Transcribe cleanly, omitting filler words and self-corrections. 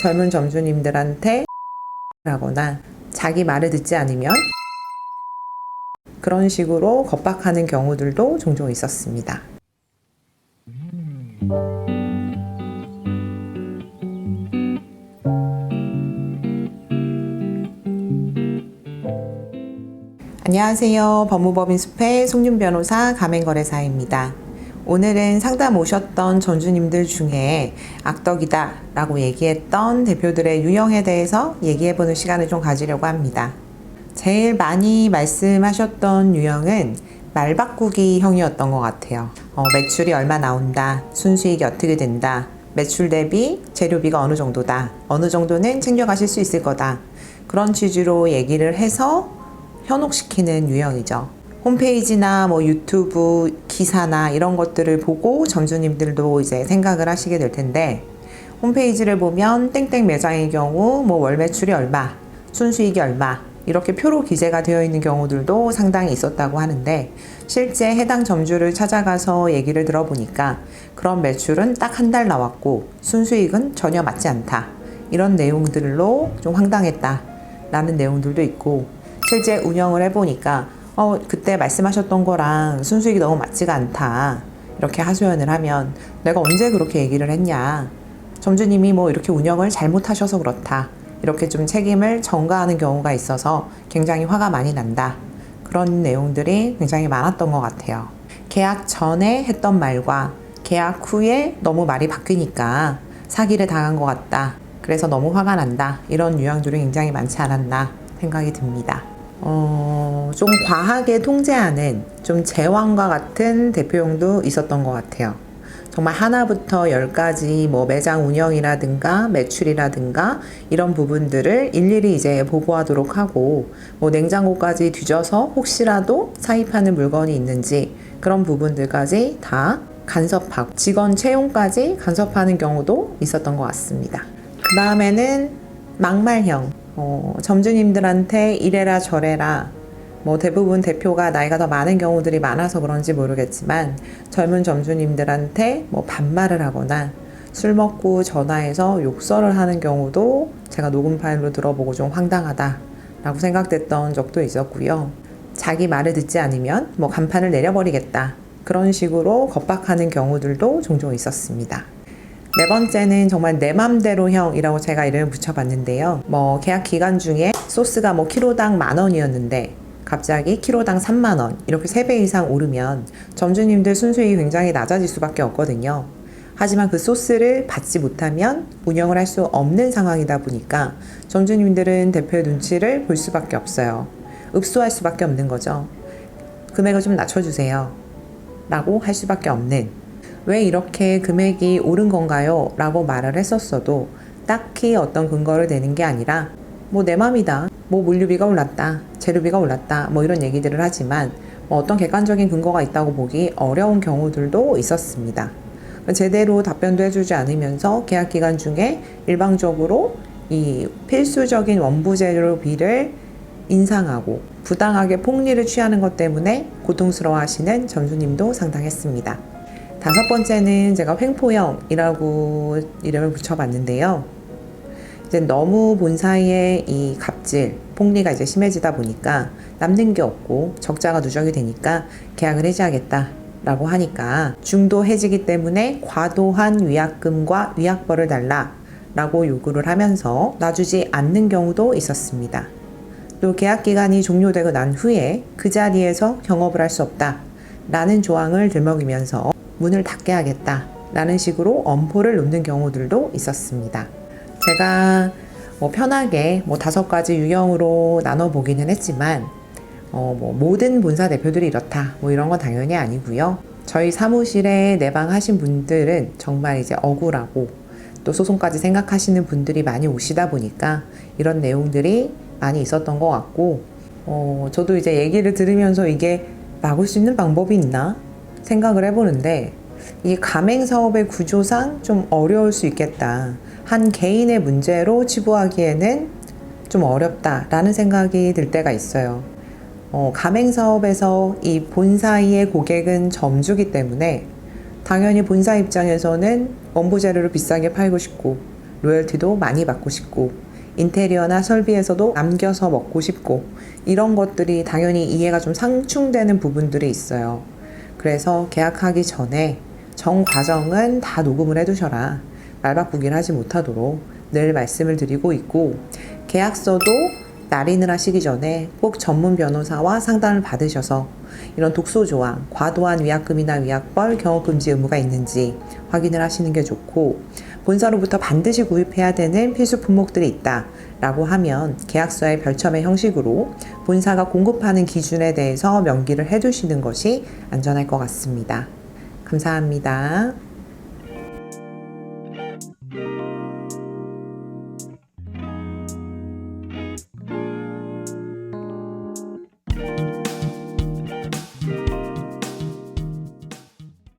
젊은 점주님들한테 라거나 자기 말을 듣지 않으면 그런 식으로 겁박하는 경우들도 종종 있었습니다. 안녕하세요. 법무법인 숲의 송윤 변호사 가맹거래사입니다. 오늘은 상담 오셨던 전주님들 중에 악덕이다 라고 얘기했던 대표들의 유형에 대해서 얘기해보는 시간을 좀 가지려고 합니다. 제일 많이 말씀하셨던 유형은 말바꾸기 형이었던 것 같아요. 매출이 얼마 나온다, 순수익이 어떻게 된다, 매출 대비 재료비가 어느 정도다, 어느 정도는 챙겨가실 수 있을 거다, 그런 취지로 얘기를 해서 현혹시키는 유형이죠. 홈페이지나 유튜브 기사나 이런 것들을 보고 점주님들도 이제 생각을 하시게 될 텐데, 홈페이지를 보면 땡땡 매장의 경우 월 매출이 얼마, 순수익이 얼마 이렇게 표로 기재가 되어 있는 경우들도 상당히 있었다고 하는데, 실제 해당 점주를 찾아가서 얘기를 들어보니까 그런 매출은 딱 한 달 나왔고 순수익은 전혀 맞지 않다, 이런 내용들로 좀 황당했다 라는 내용들도 있고, 실제 운영을 해보니까 그때 말씀하셨던 거랑 순수익이 너무 맞지가 않다 이렇게 하소연을 하면, 내가 언제 그렇게 얘기를 했냐, 점주님이 이렇게 운영을 잘못하셔서 그렇다, 이렇게 좀 책임을 전가하는 경우가 있어서 굉장히 화가 많이 난다, 그런 내용들이 굉장히 많았던 것 같아요. 계약 전에 했던 말과 계약 후에 너무 말이 바뀌니까 사기를 당한 것 같다, 그래서 너무 화가 난다, 이런 유형들이 굉장히 많지 않았나 생각이 듭니다. 좀 과하게 통제하는 좀 제왕과 같은 대표형도 있었던 것 같아요. 정말 하나부터 10까지 매장 운영이라든가 매출이라든가 이런 부분들을 일일이 이제 보고하도록 하고, 냉장고까지 뒤져서 혹시라도 사입하는 물건이 있는지 그런 부분들까지 다 간섭하고 직원 채용까지 간섭하는 경우도 있었던 것 같습니다. 그 다음에는 막말형. 점주님들한테 이래라 저래라, 대부분 대표가 나이가 더 많은 경우들이 많아서 그런지 모르겠지만 젊은 점주님들한테 반말을 하거나 술 먹고 전화해서 욕설을 하는 경우도 제가 녹음 파일로 들어보고 좀 황당하다 라고 생각됐던 적도 있었고요. 자기 말을 듣지 않으면 간판을 내려버리겠다, 그런 식으로 겁박하는 경우들도 종종 있었습니다. 네 번째는 정말 내 맘대로형이라고 제가 이름을 붙여봤는데요. 계약 기간 중에 소스가 키로당 10,000원이었는데 갑자기 키로당 30,000원, 이렇게 3배 이상 오르면 점주님들 순수익이 굉장히 낮아질 수밖에 없거든요. 하지만 그 소스를 받지 못하면 운영을 할 수 없는 상황이다 보니까 점주님들은 대표의 눈치를 볼 수밖에 없어요. 읍소할 수밖에 없는 거죠. 금액을 좀 낮춰주세요 라고 할 수밖에 없는, 왜 이렇게 금액이 오른 건가요? 라고 말을 했었어도 딱히 어떤 근거를 대는 게 아니라 내 맘이다, 물류비가 올랐다, 재료비가 올랐다, 이런 얘기들을 하지만 어떤 객관적인 근거가 있다고 보기 어려운 경우들도 있었습니다. 제대로 답변도 해주지 않으면서 계약 기간 중에 일방적으로 이 필수적인 원부 재료비를 인상하고 부당하게 폭리를 취하는 것 때문에 고통스러워하시는 점주님도 상당했습니다. 다섯 번째는 제가 횡포형이라고 이름을 붙여봤는데요. 이제 너무 본사의 이 갑질, 폭리가 이제 심해지다 보니까 남는 게 없고 적자가 누적이 되니까 계약을 해지하겠다라고 하니까 중도 해지기 때문에 과도한 위약금과 위약벌을 달라라고 요구를 하면서 놔주지 않는 경우도 있었습니다. 또 계약 기간이 종료되고 난 후에 그 자리에서 경업을 할 수 없다라는 조항을 들먹이면서 문을 닫게 하겠다 라는 식으로 엄포를 놓는 경우들도 있었습니다. 제가 편하게 5가지 유형으로 나눠보기는 했지만 모든 본사 대표들이 이렇다 이런 건 당연히 아니고요. 저희 사무실에 내방하신 분들은 정말 이제 억울하고 또 소송까지 생각하시는 분들이 많이 오시다 보니까 이런 내용들이 많이 있었던 것 같고, 저도 이제 얘기를 들으면서 이게 막을 수 있는 방법이 있나 생각을 해보는데, 이 가맹사업의 구조상 좀 어려울 수 있겠다, 한 개인의 문제로 치부하기에는 좀 어렵다라는 생각이 들 때가 있어요. 가맹사업에서 이 본사의 고객은 점주기 때문에 당연히 본사 입장에서는 원부 재료를 비싸게 팔고 싶고 로열티도 많이 받고 싶고, 인테리어나 설비에서도 남겨서 먹고 싶고, 이런 것들이 당연히 이해가 좀 상충되는 부분들이 있어요. 그래서 계약하기 전에 정 과정은 다 녹음을 해두셔라. 말 바꾸기를 하지 못하도록 늘 말씀을 드리고 있고, 계약서도 날인을 하시기 전에 꼭 전문 변호사와 상담을 받으셔서 이런 독소조항, 과도한 위약금이나 위약벌, 경업금지 의무가 있는지 확인을 하시는 게 좋고, 본사로부터 반드시 구입해야 되는 필수 품목들이 있다 라고 하면 계약서의 별첨의 형식으로 본사가 공급하는 기준에 대해서 명기를 해두시는 것이 안전할 것 같습니다. 감사합니다.